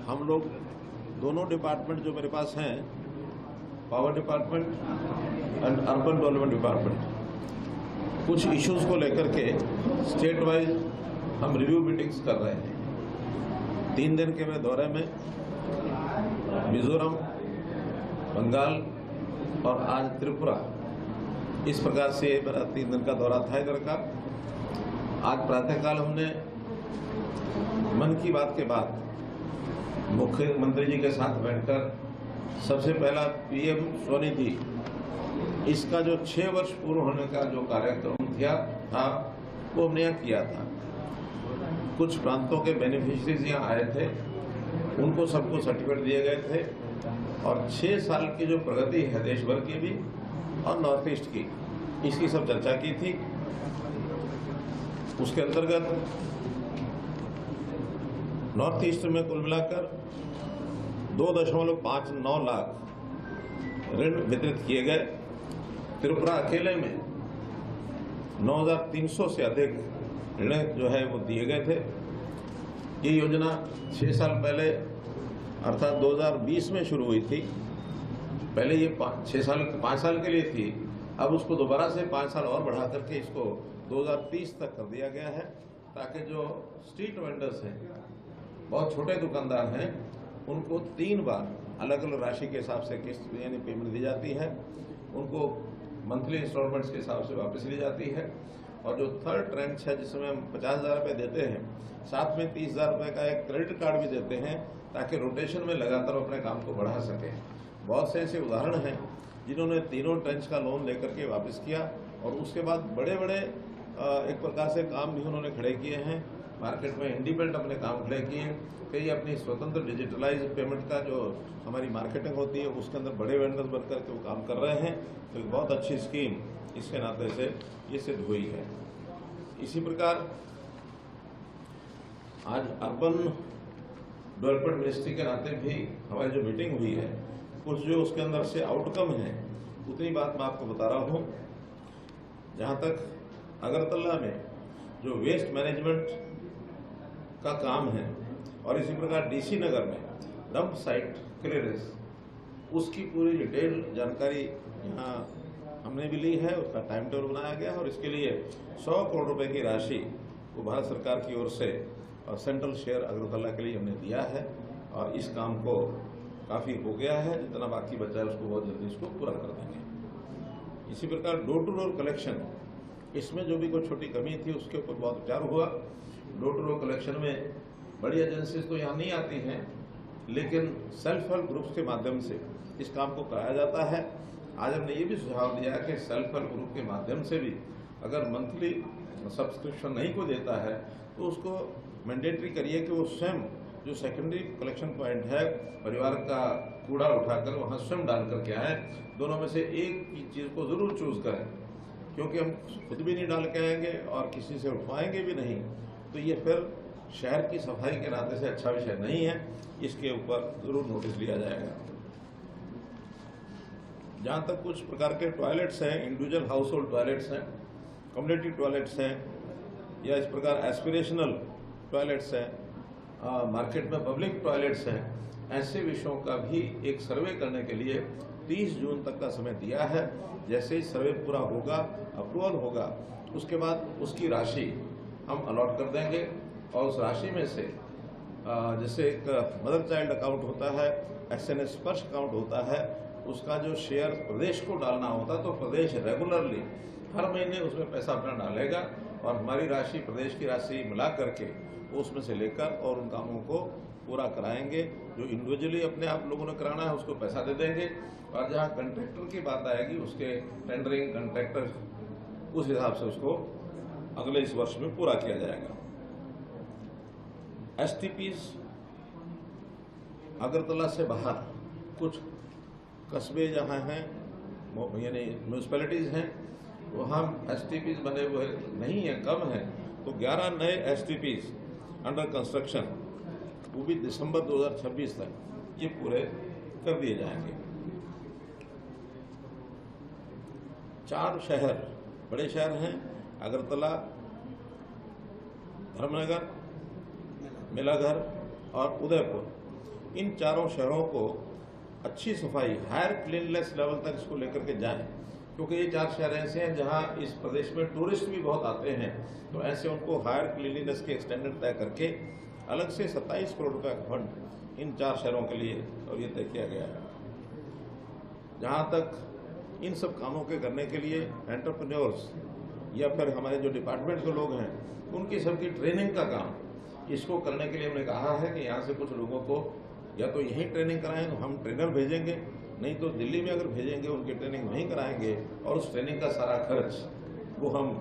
हम लोग दोनों डिपार्टमेंट जो मेरे पास हैं, power department and urban development department, कुछ इश्यूज को लेकर के स्टेट वाइज हम रिव्यू मीटिंग्स कर रहे हैं। 3 दिन के मेरे दौरे में मिजोरम, बंगाल और आज त्रिपुरा, इस प्रकार से मेरा 3 दिन का दौरा था इधर का। आज प्रातःकाल हमने मन की बात के बाद मुख्यमंत्री जी के साथ बैठकर सबसे पहला पीएम स्वनिधि, इसका जो 6 वर्ष पूर्ण होने का जो कार्यक्रम था वो हमने यहाँ किया था। कुछ प्रांतों के बेनिफिशियरीज यहाँ आए थे, उनको सबको सर्टिफिकेट दिए गए थे और 6 साल की जो प्रगति है देश भर की भी और नॉर्थ ईस्ट की, इसकी सब चर्चा की थी। उसके अंतर्गत नॉर्थ ईस्ट में कुल मिलाकर 2.59 लाख ऋण वितरित किए गए। त्रिपुरा अकेले में 9,300 से अधिक ऋण जो है वो दिए गए थे। ये योजना 6 साल पहले अर्थात 2020 में शुरू हुई थी। पहले ये 5 साल के लिए थी, अब उसको दोबारा से 5 साल और बढ़ा करके इसको 2030 तक कर दिया गया है, ताकि जो स्ट्रीट वेंडर्स हैं, बहुत छोटे दुकानदार हैं, उनको 3 बार अलग अलग राशि के हिसाब से किस्त यानी पेमेंट दी जाती है। उनको मंथली इंस्टॉलमेंट्स के हिसाब से वापस ली जाती है। और जो थर्ड ट्रेंच है जिसमें हम 50,000 रुपये देते हैं, साथ में 30,000 रुपये का एक क्रेडिट कार्ड भी देते हैं, ताकि रोटेशन में लगातार अपने काम को बढ़ा सकें। बहुत से ऐसे उदाहरण हैं जिन्होंने तीनों ट्रेंच का लोन लेकर के वापस किया और उसके बाद बड़े बड़े एक प्रकार से काम भी उन्होंने खड़े किए हैं। मार्केट में इंडिपेंडेंट अपने काम खड़े किए, कई अपनी स्वतंत्र डिजिटलाइज पेमेंट का जो हमारी मार्केटिंग होती है उसके अंदर बड़े वेंडर्स बनकर के वो काम कर रहे हैं। तो एक बहुत अच्छी स्कीम इसके नाते से ये सिद्ध हुई है। इसी प्रकार आज अर्बन डेवलपमेंट मिनिस्ट्री के नाते भी हमारी जो मीटिंग हुई है, कुछ जो उसके अंदर से आउटकम है उतनी बात मैं आपको बता रहा हूं। जहां तक अगरतला में जो वेस्ट मैनेजमेंट का काम है और इसी प्रकार डीसी नगर में डंप साइट क्लियरेंस, उसकी पूरी डिटेल जानकारी यहाँ हमने भी ली है। उसका टाइम टेबल बनाया गया है और इसके लिए 100 करोड़ रुपए की राशि वो भारत सरकार की ओर से और सेंट्रल शेयर अगरतला के लिए हमने दिया है और इस काम को काफी हो गया है। जितना बाकी बचा है उसको बहुत जल्दी इसको पूरा कर देंगे। इसी प्रकार डोर टू डोर कलेक्शन, इसमें जो भी कोई छोटी कमी थी उसके ऊपर बहुत विचार हुआ। डोर टू डोर कलेक्शन में बड़ी एजेंसीज तो यहाँ नहीं आती हैं, लेकिन सेल्फ हेल्प ग्रुप्स के माध्यम से इस काम को कराया जाता है। आज हमने ये भी सुझाव दिया कि सेल्फ हेल्प ग्रुप के माध्यम से भी अगर मंथली सब्सक्रिप्शन नहीं को देता है तो उसको मैंडेटरी करिए कि वो स्वयं जो सेकेंडरी कलेक्शन पॉइंट है परिवार का कूड़ा उठाकर वहाँ स्वयं डाल करके आए। दोनों में से एक की चीज को जरूर चूज करें, क्योंकि हम खुद भी नहीं डाल के आएंगे और किसी से उठवाएंगे भी नहीं, तो ये फिर शहर की सफाई के नाते से अच्छा विषय नहीं है। इसके ऊपर जरूर नोटिस लिया जाएगा। जहां तक कुछ प्रकार के टॉयलेट्स हैं, इंडिविजुअल हाउस होल्ड टॉयलेट्स हैं, कम्युनिटी टॉयलेट्स हैं, या इस प्रकार एस्पिरेशनल टॉयलेट्स हैं, मार्केट में पब्लिक टॉयलेट्स हैं, ऐसे विषयों का भी एक सर्वे करने के लिए 30 जून तक का समय दिया है। जैसे ही सर्वे पूरा होगा, अप्रूवल होगा, उसके बाद उसकी राशि हम अलॉट कर देंगे और उस राशि में से जैसे एक मदर चाइल्ड अकाउंट होता है, SNS स्पर्श अकाउंट होता है, उसका जो शेयर प्रदेश को डालना होता, तो प्रदेश रेगुलरली हर महीने उसमें पैसा अपना डालेगा और हमारी राशि प्रदेश की राशि मिला करके उसमें से लेकर और उन कामों को पूरा कराएंगे। जो इंडिविजुअली अपने आप लोगों ने कराना है उसको पैसा दे देंगे और जहां कंट्रैक्टर की बात आएगी उसके टेंडरिंग कंट्रैक्टर उस हिसाब से उसको अगले इस वर्ष में पूरा किया जाएगा। STPs अगरतला से बाहर कुछ कस्बे जहां हैं यानी म्यूनिसिपैलिटीज हैं वहां STPs बने हुए नहीं है, कम है, तो 11 नए STPs अंडर कंस्ट्रक्शन, वो भी दिसंबर 2026 तक ये पूरे कर दिए जाएंगे। 4 शहर बड़े शहर हैं, अगरतला, धर्मनगर, मेलाघर और उदयपुर। इन चारों शहरों को अच्छी सफाई, हायर क्लीननेस लेवल तक इसको लेकर के जाएं, क्योंकि ये 4 शहर ऐसे हैं जहां इस प्रदेश में टूरिस्ट भी बहुत आते हैं। तो ऐसे उनको हायर क्लीनलीनेस के स्टैंडर्ड तय करके अलग से 27 करोड़ रुपए का फंड इन 4 शहरों के लिए और ये तय किया गया है। जहां तक इन सब कामों के करने के लिए एंटरप्रेन्योर्स या फिर हमारे जो डिपार्टमेंट के लोग हैं उनकी सबकी ट्रेनिंग का काम, इसको करने के लिए हमने कहा है कि यहाँ से कुछ लोगों को या तो यहीं ट्रेनिंग कराएं, तो हम ट्रेनर भेजेंगे, नहीं तो दिल्ली में अगर भेजेंगे उनकी ट्रेनिंग वहीं कराएंगे और उस ट्रेनिंग का सारा खर्च वो हम